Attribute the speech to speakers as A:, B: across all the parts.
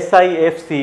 A: SIFC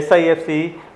A: SIFC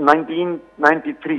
B: 1993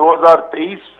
B: 2023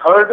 B: 3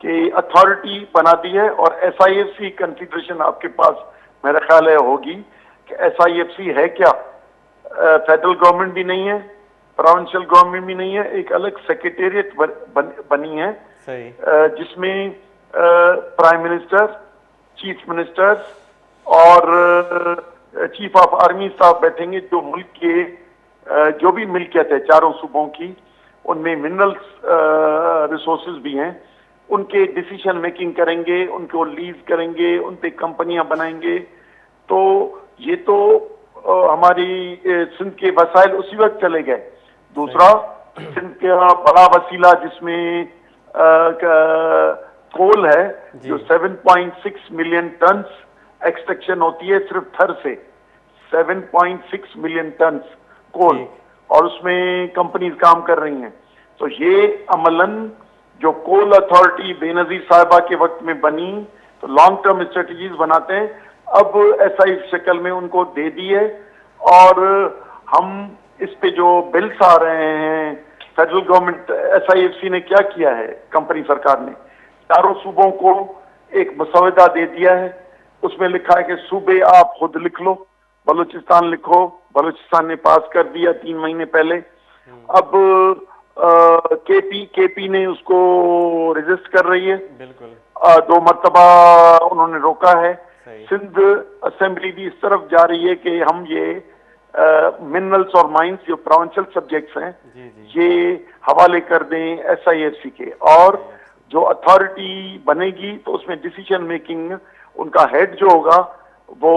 B: کہ authority بنا دی ہے، اور S I F C confederation آپ کے پاس میرا خیال ہے ہوگی کہ ایس آئی ایف سی ہے کیا. فیڈرل گورنمنٹ بھی نہیں ہے، پروونشل گورنمنٹ بھی نہیں ہے، ایک الگ سیکریٹریٹ بنی ہے جس میں پرائم منسٹر، چیف منسٹر اور چیف آف آرمی صاحب بیٹھیں گے، جو ملک کے جو بھی ملکیت ہے چاروں صوبوں کی، ان میں منرلس ریسورسز بھی ہیں، ان کے ڈیسیشن میکنگ کریں گے، ان کو لیز کریں گے، ان پہ کمپنیاں بنائیں گے. تو یہ تو ہماری سندھ کے وسائل اسی وقت چلے گئے. دوسرا، سندھ کا بڑا وسیلہ جس میں کول ہے، جو 7.6 ملین ٹنز ایکسٹریکشن ہوتی ہے صرف تھر سے، 7.6 ملین ٹنز کول، اور اس میں کمپنیز کام کر رہی ہیں. تو یہ عملاً جو کول اتھارٹی بے نظیر صاحبہ کے وقت میں بنی، تو لانگ ٹرم اسٹریٹجیز بناتے ہیں، اب ایسا ہی شکل میں ان کو دے دی ہے. اور ہم اس پہ جو بلس آ رہے ہیں، federal government S I F C نے کیا کیا ہے، کمپنی سرکار نے چاروں صوبوں کو ایک مسودہ دے دیا ہے. اس میں لکھا ہے کہ صوبے آپ خود لکھ لو، بلوچستان لکھو، بلوچستان نے پاس کر دیا 3 مہینے پہلے. اب کے پی نے اس کو رجسٹ کر رہی ہے، 2 مرتبہ انہوں نے روکا ہے. سندھ اسمبلی بھی اس طرف جا رہی ہے کہ ہم یہ منرلس اور مائنس جو پروونشل سبجیکٹس ہیں یہ حوالے کر دیں ایس آئی ایف سی کے، اور جو اتھارٹی بنے گی تو اس میں ڈیسیشن میکنگ ان کا ہیڈ جو ہوگا وہ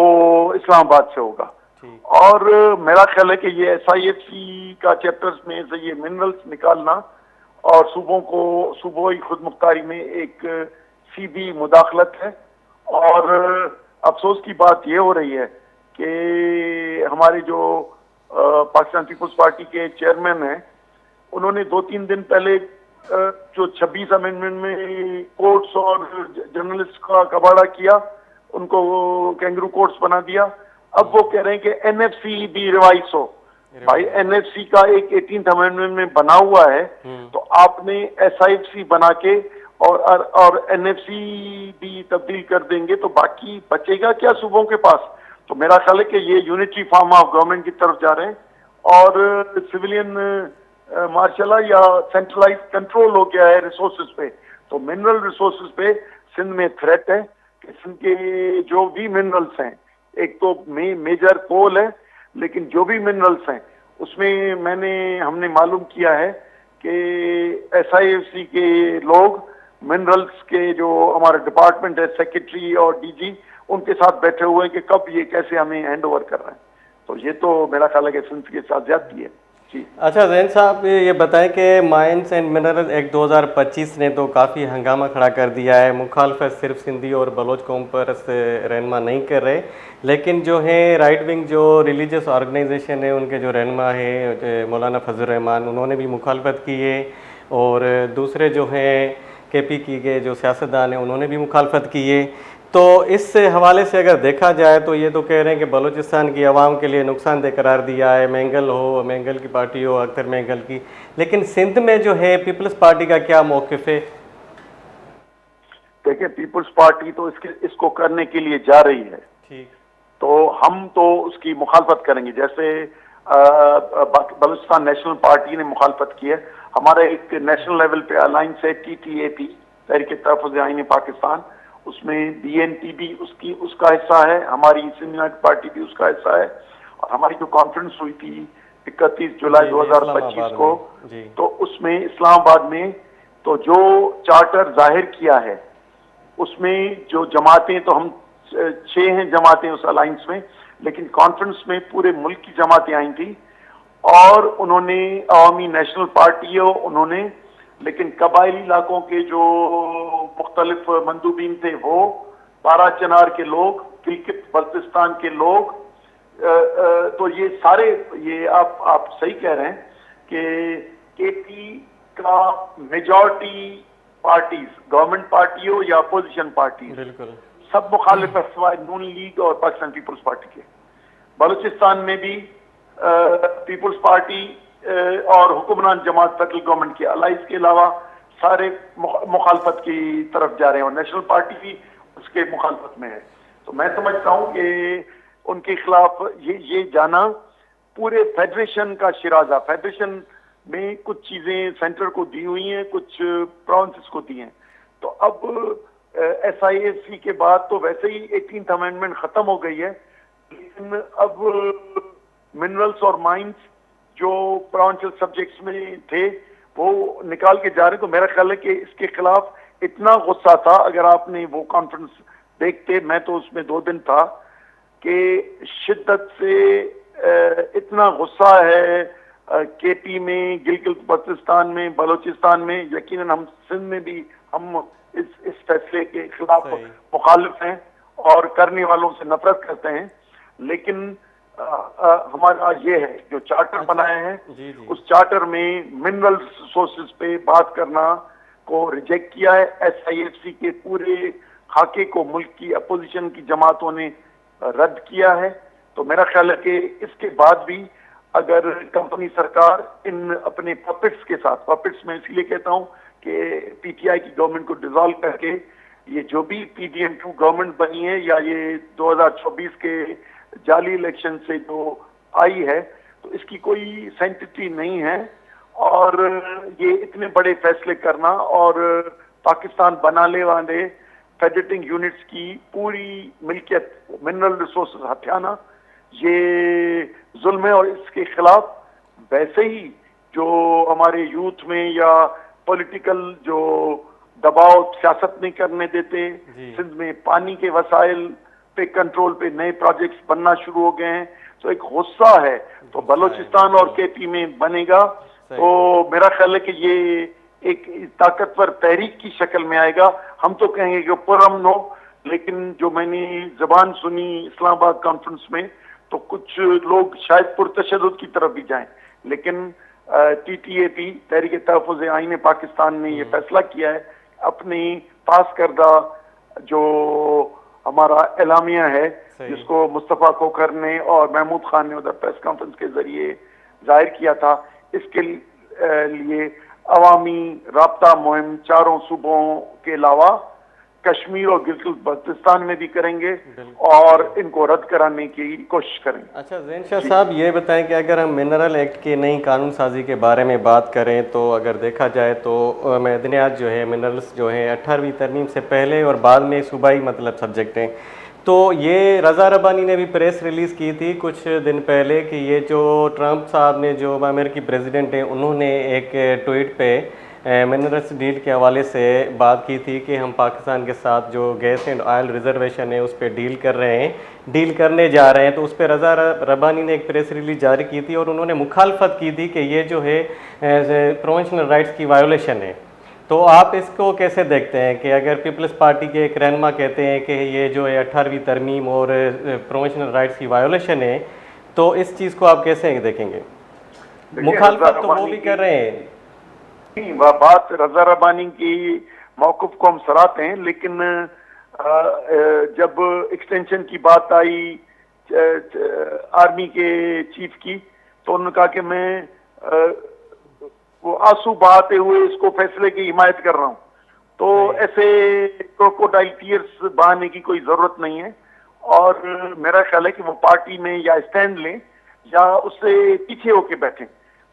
B: اسلام آباد سے ہوگا. اور میرا خیال ہے کہ یہ ایس آئی ایف سی کا چیپٹرز میں سے یہ منرلس نکالنا اور صوبوں کو صوبائی خود مختاری میں ایک سیدھی مداخلت ہے. اور افسوس کی بات یہ ہو رہی ہے کہ ہمارے جو پاکستان پیپلز پارٹی کے چیئرمین ہیں، انہوں نے 2-3 دن پہلے جو 26 امینڈمنٹ میں کورٹس اور جرنلسٹ کا کباڑہ کیا، ان کو کینگرو کورٹس بنا دیا. اب وہ کہہ رہے ہیں کہ این ایف سی بھی ریوائز ہو. بھائی این ایف سی کا ایک 18th امینڈمنٹ میں بنا ہوا ہے، تو آپ نے ایس آئی ایف سی بنا کے اور این ایف سی بھی تبدیل کر دیں گے تو باقی بچے گا کیا صوبوں کے پاس؟ تو میرا خیال ہے کہ یہ یونٹری فارم آف گورنمنٹ کی طرف جا رہے ہیں، اور سویلین مارشل یا سینٹرلائز کنٹرول ہو گیا ہے ریسورسز پہ. تو منرل ریسورسز پہ سندھ میں تھریٹ ہے کہ سندھ کے جو بھی منرلس ہیں، ایک تو میجر کول ہے، لیکن جو بھی منرلس ہیں اس میں ہم نے معلوم کیا ہے کہ ایس آئی ایف سی کے لوگ منرلس کے جو ہمارے ڈپارٹمنٹ ہے، سیکرٹری اور ڈی جی، ان کے ساتھ بیٹھے ہوئے ہیں کہ کب یہ کیسے ہمیں ہینڈ اوور کر رہے ہیں. تو یہ تو میرا خیال ہے کہ سندھ کے ساتھ زیادتی ہے.
A: اچھا زین صاحب، یہ بتائیں کہ مائنس اینڈ منرل ایکٹ 2025 نے تو کافی ہنگامہ کھڑا کر دیا ہے. مخالفت صرف سندھی اور بلوچ قوم پر رہنما نہیں کر رہے، لیکن جو ہے رائٹ ونگ جو ریلیجیس آرگنائزیشن ہے ان کے جو رہنما ہے مولانا فضل الرحمان، انہوں نے بھی مخالفت کی ہے، اور دوسرے جو ہیں کے پی کی کے جو سیاستدان ہیں انہوں نے بھی مخالفت کی ہے. تو اس حوالے سے اگر دیکھا جائے تو یہ تو کہہ رہے ہیں کہ بلوچستان کی عوام کے لیے نقصان دہ قرار دیا ہے، مینگل کی پارٹی ہو، اختر مینگل کی. لیکن سندھ میں جو ہے پیپلز پارٹی کا کیا موقف ہے؟
B: دیکھیں، پیپلز پارٹی تو اس کو کرنے کے لیے جا رہی ہے، تو ہم تو اس کی مخالفت کریں گے. جیسے بلوچستان نیشنل پارٹی نے مخالفت کی ہے، ہمارا ایک نیشنل لیول پہ الائنس ہے ٹی ٹی اے پی، تحریک تحفظ آئین پاکستان، اس میں بی این پی بھی اس کا حصہ ہے، ہماری سندھ یونائٹڈ پارٹی بھی اس کا حصہ ہے. اور ہماری جو کانفرنس ہوئی تھی 31 جولائی 2025 کو، تو اس میں اسلام آباد میں تو جو چارٹر ظاہر کیا ہے اس میں جو جماعتیں، تو ہم 6 ہیں جماعتیں اس الائنس میں، لیکن کانفرنس میں پورے ملک کی جماعتیں آئی تھیں، اور انہوں نے عوامی نیشنل پارٹی انہوں نے، لیکن قبائلی علاقوں کے جو مختلف مندوبین تھے، وہ بارہ چنار کے لوگ، گلگت بلتستان کے لوگ، تو یہ سارے، یہ آپ صحیح کہہ رہے ہیں کہ کے پی کا میجورٹی پارٹیز، گورنمنٹ پارٹی ہو یا اپوزیشن پارٹیز، سب مخالف ہے سوائے نون لیگ اور پاکستان پیپلز پارٹی کے. بلوچستان میں بھی پیپلز پارٹی اور حکمران جماعت فیڈرل گورنمنٹ کے الائز کے علاوہ سارے مخالفت کی طرف جا رہے ہیں اور نیشنل پارٹی بھی اس کے مخالفت میں ہے. تو میں سمجھتا ہوں کہ ان کے خلاف یہ جانا پورے فیڈریشن کا شرازہ. فیڈریشن میں کچھ چیزیں سینٹر کو دی ہوئی ہیں, کچھ پروونسز کو دی ہیں. تو اب ایس آئی ایس سی کے بعد تو ویسے ہی 18th امینڈمنٹ ختم ہو گئی ہے, لیکن اب منرلز اور مائنز جو پروونشل سبجیکٹس میں تھے وہ نکال کے جا رہے ہیں. تو میرا خیال ہے کہ اس کے خلاف اتنا غصہ تھا, اگر آپ نے وہ کانفرنس دیکھتے, میں تو اس میں 2 دن تھا, کہ شدت سے اتنا غصہ ہے کے پی میں, گلگت بلتستان میں, بلوچستان میں, یقیناً ہم سندھ میں بھی ہم اس فیصلے کے خلاف مخالف ہیں اور کرنے والوں سے نفرت کرتے ہیں. لیکن ہمارا یہ ہے جو چارٹر بنایا ہے, اس چارٹر میں منرل ریسورسز پہ بات کرنا کو ریجیکٹ کیا ہے. ایس آئی ایف سی کے پورے خاکے کو ملک کی اپوزیشن کی جماعتوں نے رد کیا ہے. تو میرا خیال ہے کہ اس کے بعد بھی اگر کمپنی سرکار ان اپنے پپٹس کے ساتھ, پپٹس میں اس لیے کہتا ہوں کہ پی ٹی آئی کی گورنمنٹ کو ڈیزالو کر کے یہ جو بھی پی ڈی ایم 2 گورنمنٹ بنی ہے یا یہ 2024 کے جعلی الیکشن سے جو آئی ہے, تو اس کی کوئی سینٹٹی نہیں ہے. اور یہ اتنے بڑے فیصلے کرنا اور پاکستان بنانے والے فیڈریٹنگ یونٹس کی پوری ملکیت منرل ریسورسز ہتھیانا, یہ ظلم ہے. اور اس کے خلاف ویسے ہی جو ہمارے یوتھ میں یا پولیٹیکل جو دباؤ سیاست نہیں کرنے دیتے, سندھ میں پانی کے وسائل پہ کنٹرول پہ نئے پروجیکٹس بننا شروع ہو گئے ہیں, تو ایک غصہ ہے. تو بلوچستان اور کے پی میں بنے گا, تو میرا خیال ہے کہ یہ ایک طاقتور تحریک کی شکل میں آئے گا. ہم تو کہیں گے کہ پرامن ہو, لیکن جو میں نے زبان سنی اسلام آباد کانفرنس میں, تو کچھ لوگ شاید پرتشدد کی طرف بھی جائیں. لیکن ٹی ٹی اے پی, تحریک تحفظ آئین پاکستان نے یہ فیصلہ کیا ہے, اپنی پاس کردہ جو ہمارا اعلامیہ ہے, جس کو مصطفیٰ کوکر نے اور محمود خان نے ادھر پریس کانفرنس کے ذریعے ظاہر کیا تھا, اس کے لیے عوامی رابطہ مہم 4 صوبوں کے علاوہ کشمیر اور گلگت بلتستان میں بھی کریں گے اور ان کو رد کرانے کی کوشش کریں گے.
A: اچھا زین شاہ صاحب, یہ بتائیں کہ اگر ہم منرل ایکٹ کی نئی قانون سازی کے بارے میں بات کریں تو اگر دیکھا جائے تو معدنیات جو ہے, منرلس جو ہیں 18ویں ترمیم سے پہلے اور بعد میں صوبائی مطلب سبجیکٹ ہیں. تو یہ رضا ربانی نے بھی پریس ریلیز کی تھی کچھ دن پہلے کہ یہ جو ٹرمپ صاحب نے, جو امریکی پریزیڈنٹ ہیں, انہوں نے ایک ٹویٹ پہ منرلس ڈیل کے حوالے سے بات کی تھی کہ ہم پاکستان کے ساتھ جو گیس اینڈ آئل ریزرویشن ہے اس پہ ڈیل کر رہے ہیں, ڈیل کرنے جا رہے ہیں. تو اس پہ رضا ربانی نے ایک پریس ریلیز جاری کی تھی اور انہوں نے مخالفت کی تھی کہ یہ جو ہے پروونشنل رائٹس کی وائیولیشن ہے. تو آپ اس کو کیسے دیکھتے ہیں کہ اگر پیپلز پارٹی کے ایک رہنما کہتے ہیں کہ یہ جو ہے 18ویں ترمیم اور پروونشنل رائٹس کی وائیولیشن ہے, تو اس چیز کو آپ کیسے دیکھیں گے؟ مخالفت تو وہ بھی کر رہے ہیں.
B: بات رضا ربانی کی موقف کو ہم سراہتے ہیں, لیکن جب ایکسٹینشن کی بات آئی آرمی کے چیف کی, تو انہوں نے کہا کہ میں وہ آنسو بہاتے ہوئے اس کو فیصلے کی حمایت کر رہا ہوں. تو ایسے کروکوڈائل ٹیئرز بہانے کی کوئی ضرورت نہیں ہے, اور میرا خیال ہے کہ وہ پارٹی میں یا اسٹینڈ لیں یا اس سے پیچھے ہو کے بیٹھیں.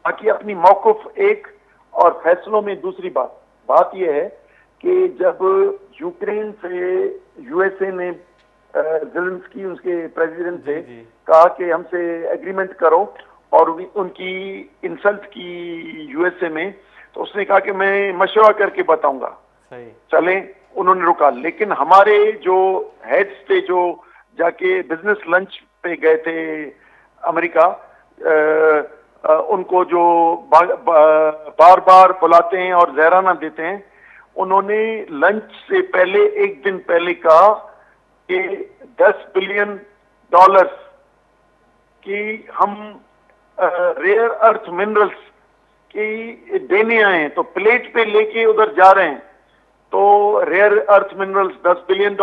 B: باقی اپنی موقف ایک اور فیصلوں میں دوسری بات یہ ہے کہ جب یوکرین سے یو ایس اے نے زیلنسکی اس کے پریزیڈنٹ سے کہا کہ ہم سے ایگریمنٹ کرو اور ان کی انسلٹ کی یو ایس اے میں, تو اس نے کہا کہ میں مشورہ کر کے بتاؤں گا. چلیں, انہوں نے رکا. لیکن ہمارے جو ہیڈز تھے جو جا کے بزنس لنچ پہ گئے تھے امریکہ, ان کو جو بار بار بلاتے ہیں اور زہرانہ دیتے ہیں, انہوں نے لنچ سے پہلے 1 دن پہلے کہا کہ $10 بلین کی ہم ریئر ارتھ منرلز کی دینے آئے ہیں. تو پلیٹ پہ لے کے ادھر جا رہے ہیں, تو ریئر ارتھ منرلز $10 بلین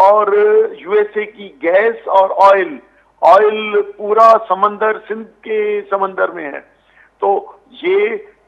B: اور یو ایس اے کی گیس اور آئل پورا سمندر سندھ کے سمندر میں ہے. تو یہ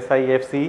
A: SIFC